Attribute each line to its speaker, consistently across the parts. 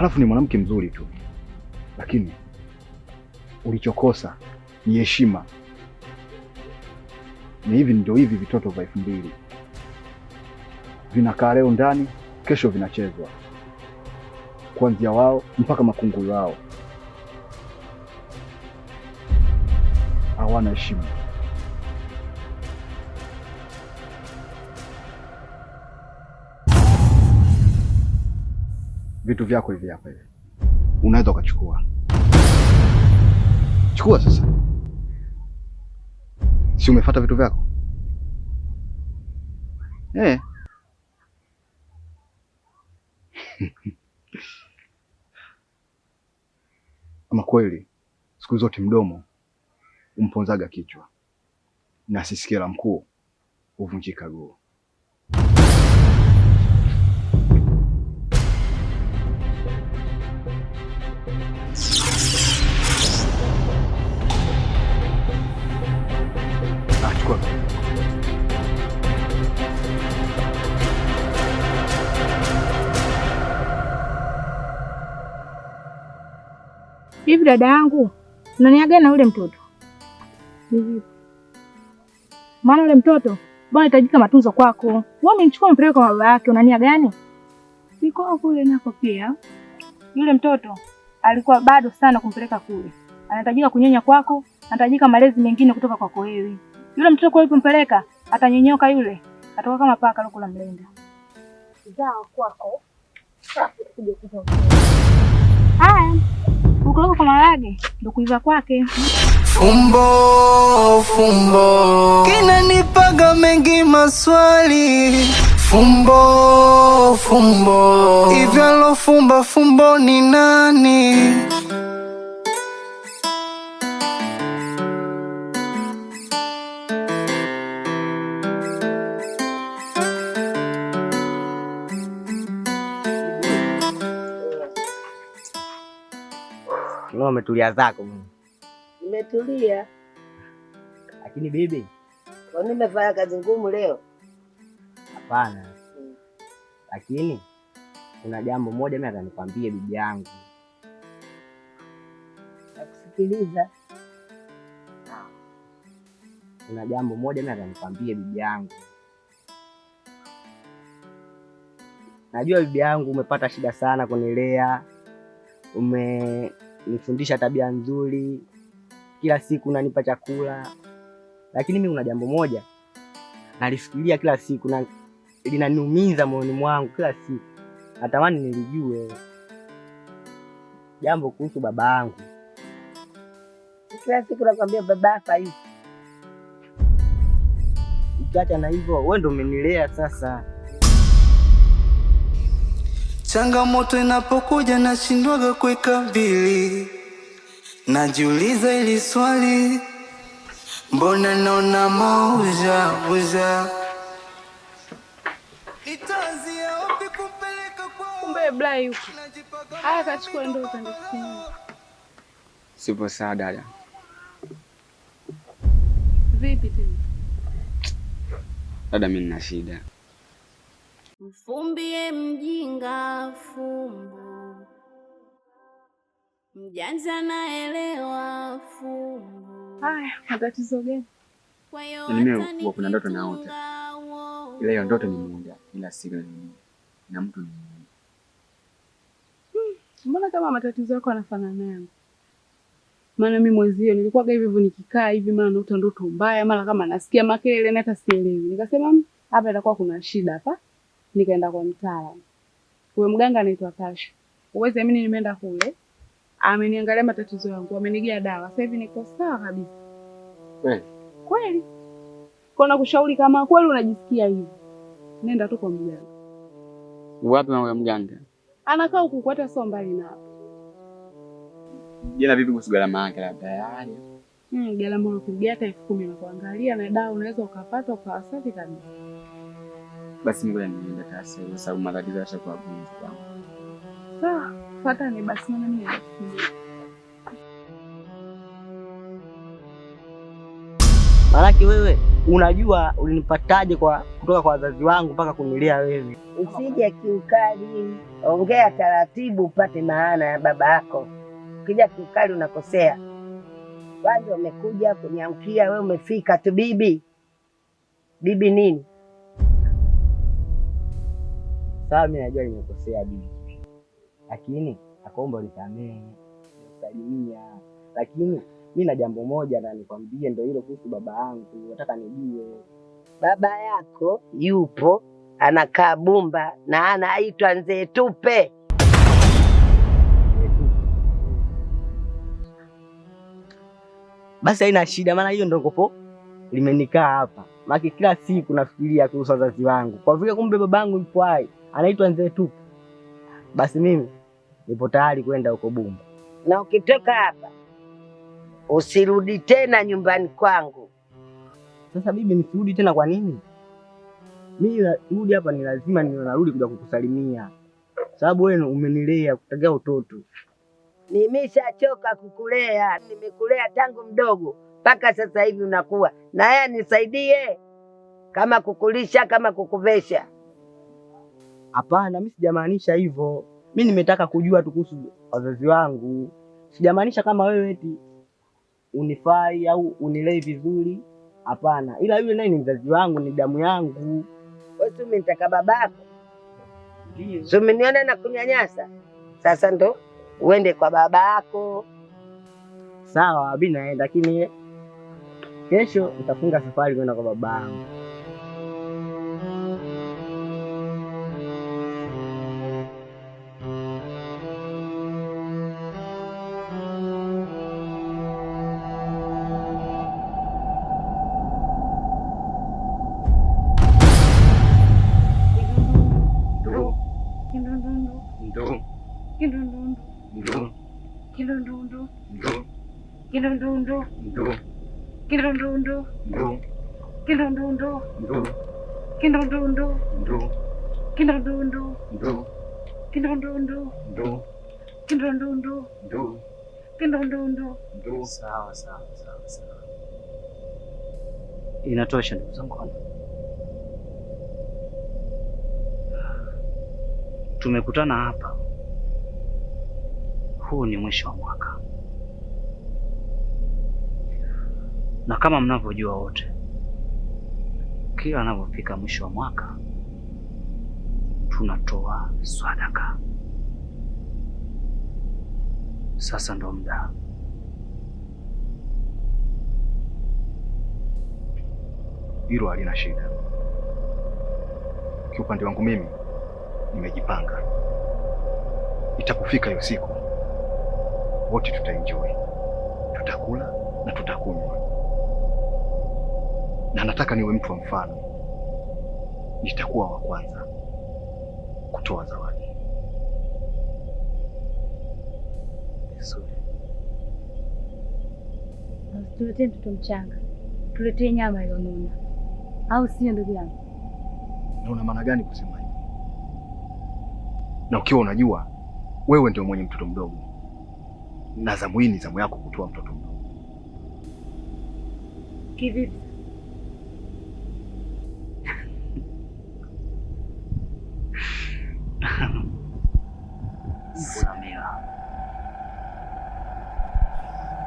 Speaker 1: Halafu ni mwanamke mzuri tu, lakini ulichokosa ni heshima. Ni hivi ndio hivi vitoto vya 2000 vinakaa leo ndani, kesho vinachezwa, kuanzia wao mpaka makunguru wao. Hawana heshima. Vitu vyako hivi hapa hivi unaweza ukachukua. Chukua sasa. Si umefuata vitu vyako? Ama kweli siku zote mdomo umponzaga kichwa, na sisikia la mkuu huvunjika guu. Chukua.
Speaker 2: Hivi dada yangu, unaniaga na ule mtoto? Hivi. Maana ule mtoto bwana anahitajika matunzo kwako. Wewe umenichukua mpeleke kwa baba yake, unania gani? Siko kule nako pia. Yule mtoto alikuwa bado sana kumpeleka kule. Anahitajika kunyonya kwako, anahitajika malezi mengine kutoka kwako wewe. Yule mtoto kwa ulipompeleka atanyonyoka yule. Atoka kama paka loko la mlenda. Zao kwako. Kuja kuja. Haya. Ukoloka kwa marage ndio kuiva kwake.
Speaker 3: Fumbo fumbo kinanipaga mengi maswali. Fumbo fumbo hivyo alofumba fumbo ni nani?
Speaker 4: Kino umetulia zako mimi.
Speaker 5: Nimetulia.
Speaker 4: Lakini bibi,
Speaker 5: kwa nini umefanya kazi ngumu leo?
Speaker 4: Hapana. Lakini kuna jambo moja mimi nataka nikwambie bibi yangu.
Speaker 5: Nakusikiliza.
Speaker 4: Kuna jambo moja mimi nataka nikwambie bibi yangu. Najua bibi yangu umepata shida sana kunilea. Umenifundisha tabia nzuri. Kila siku unanipa chakula. Lakini mimi kuna jambo moja nalifikiria kila siku na linaniumiza moyoni mwangu kila siku. Natamani nilijue jambo kuhusu baba yangu.
Speaker 5: Kila siku nakwambia babaka yupo.
Speaker 4: Ukiacha na hivyo, wewe ndio umenilea sasa.
Speaker 3: Changamoto inapokuja nashindwaga kuikabili. Najiuliza ili swali, mbona naona mauja uja. Itaanzia wapi kupeleka kwa?
Speaker 2: Kumbe bla yuko. Haya kachukua ndoo upande kusimama.
Speaker 6: Sipo sawa dada.
Speaker 2: Vipi tena?
Speaker 6: Dada, mimi nina shida.
Speaker 7: Mfumbie mjinga fumbo, mjanja naelewa fumbo.
Speaker 2: Haya, matatizo gani?
Speaker 6: Mimi kuna ndoto naota. Ile hiyo ndoto ni moja, ila siri ni moja. Na mtu ni mmoja.
Speaker 2: Mbona kama matatizo yako yanafanana nayo? Maana mimi mwezio nilikuwa hivi hivyo nikikaa hivi mara naota ndoto mbaya, mara kama nasikia makelele na hata sielewi. Nikasema hapa itakuwa kuna shida hapa. Nikaenda kwa mtaalamu. Huyo mganga anaitwa Tasha. Uweze amini nimeenda kule. Ameniangalia matatizo yangu, amenigia dawa. Sasa hivi niko sawa kabisa.
Speaker 6: Kweli?
Speaker 2: Kweli. Kuna kushauri kama kweli unajisikia hivi. Nenda tu kwa mganga.
Speaker 6: Wapi na mganga?
Speaker 2: Anakaa huku hata sio mbali na hapo.
Speaker 6: Jana vipi kuhusu gharama yake labda?
Speaker 2: Gharama unapigia hata 10,000 na kuangalia na dawa unaweza ukapata ukawa safi kabisa.
Speaker 6: Basi ngoja niende kasi kwa sababu matatizo yashakuwa mengi kwangu.
Speaker 2: Sawa, fuata ni basi na mimi.
Speaker 4: Maanake wewe unajua ulinipataje kutoka kwa wazazi wangu mpaka kunilea wewe.
Speaker 5: Usije kiukali, ongea taratibu upate maana ya baba yako. Ukija kiukali unakosea. Kwanza umekuja kuniamkia wewe, umefika tu bibi. Bibi nini?
Speaker 4: Sawa, mimi najua nimekosea bibi, lakini nakuomba unisamehe, nikusalimia. Lakini mimi na jambo moja na nikwambie, ndio hilo kuhusu baba yangu. Nataka nijue
Speaker 5: Baba yako yupo, anakaa Bumba na anaitwa Mzee Tupe.
Speaker 4: basi haina shida, maana hiyo ndio kopo limenikaa hapa. Maana kila siku nafikiria kuhusu wazazi wangu, kwa vile kumbe babangu yupo hai, anaitwa Mzee Tupe. Basi mimi nipo tayari kwenda huko Bumba,
Speaker 5: Na ukitoka hapa usirudi tena nyumbani kwangu.
Speaker 4: Sasa bibi, nisirudi tena kwa nini? Mimi narudi hapa, ni lazima narudi kuja kukusalimia, sababu wewe umenilea kutagia utoto.
Speaker 5: Nimeshachoka kukulea, nimekulea tangu mdogo mpaka sasa hivi unakuwa na yeye. Nisaidie kama kukulisha, kama kukuvesha.
Speaker 4: Hapana, mimi sijamaanisha hivyo. Mimi nimetaka kujua tu kuhusu wazazi wangu, sijamaanisha kama wewe eti unifai au unilei vizuri. Hapana, ila yule naye ni mzazi wangu, ni damu yangu.
Speaker 5: Wewe si umenitaka babako? Ndio. Si umeniona na kunyanyasa? Sasa ndo uende kwa baba yako.
Speaker 4: Sawa, mimi naenda, lakini kesho nitafunga safari kwenda kwa baba yangu.
Speaker 8: Sawa. Inatosha ndugu zangu. Tumekutana hapa, huu ni mwisho wa mwaka, na kama mnavyojua wote, kila anapofika mwisho wa mwaka tunatoa sadaka. Sasa ndo muda.
Speaker 1: Hilo halina shida. Kiupande wangu mimi nimejipanga, itapofika hiyo siku wote tutaenjoy, tutakula na tutakunywa, na nataka niwe mtu wa mfano. Nitakuwa wa kwanza kutoa zawadi.
Speaker 2: Tuletee mtoto mchanga, tuletee nyama iliyonona, au sio ndugu yangu?
Speaker 1: Na una maana gani kusema hivyo? Na ukiwa unajua wewe ndio mwenye mtoto mdogo, na zamu hii ni zamu yako kutoa mtoto mdogo.
Speaker 2: Kivipi?
Speaker 8: Samira,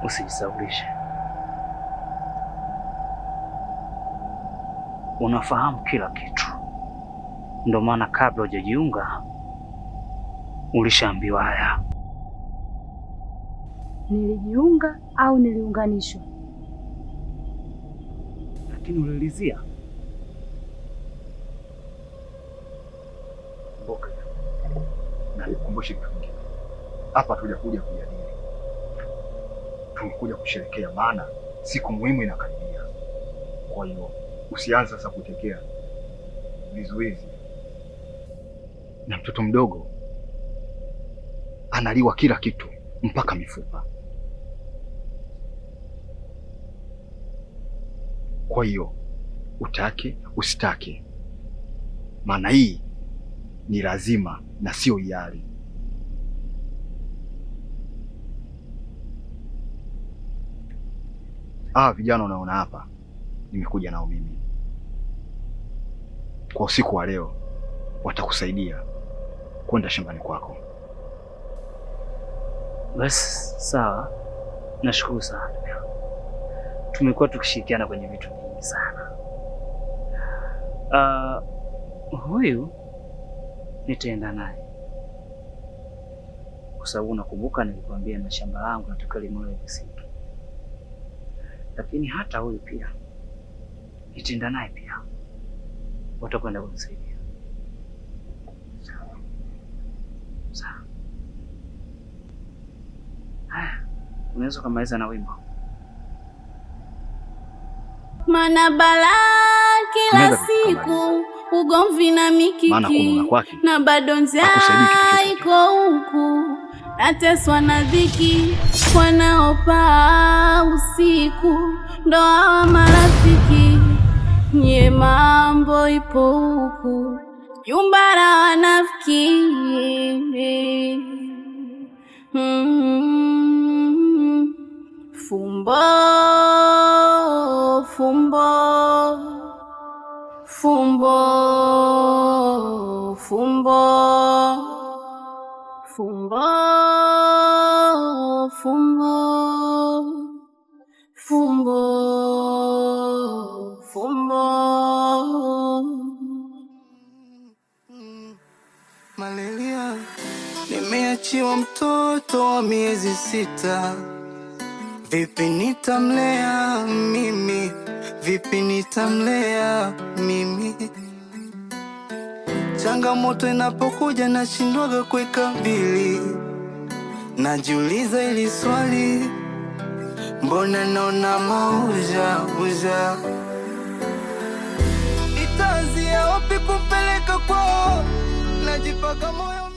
Speaker 8: usijisaulishe. Unafahamu kila kitu, ndio maana kabla hujajiunga ulishaambiwa haya.
Speaker 2: Nilijiunga au niliunganishwa?
Speaker 8: Lakini ulilizia.
Speaker 1: Mboka, na nikukumbushe kitu kingine. Hapa tujakuja kujadili, tumekuja kusherehekea, maana siku muhimu inakaribia. Kwa hiyo usianze sasa kutekea vizuizi. Na mtoto mdogo analiwa kila kitu mpaka mifupa. Kwa hiyo utake usitake, maana hii ni lazima na sio hiari. Vijana unaona hapa nimekuja nao mimi. Kwa usiku wa leo watakusaidia kwenda shambani kwako.
Speaker 8: Basi sawa, nashukuru sana. Tumekuwa tukishirikiana kwenye vitu vingi sana. Huyu nitaenda naye kwa sababu nakumbuka nilikwambia na shamba langu nataka limoe visiki, lakini hata huyu pia nitaenda naye pia, watakwenda kunisaidia. Sawa. Haya, unaweza kumaliza na wimbo.
Speaker 7: Mana balaa kila siku, ugomvi na mikiki, na bado njaa iko huku, nateswa na dhiki, wanaopa usiku ndo hawa marafiki. Nye mambo ipo huku, jumba la wanafiki. Fumbo, fumbo, fumbo, fumbo, fumbo, fumbo, fumbo, fumbo.
Speaker 3: Malelia, nimeachiwa mtoto wa miezi 6. Vipi nitamlea mimi? Vipi nitamlea mimi? Changamoto inapokuja nashindwaga kuikabili. Najiuliza hili swali, mbona naona mauja. Itaanzia wapi kupeleka kwao? Najipaka moyo.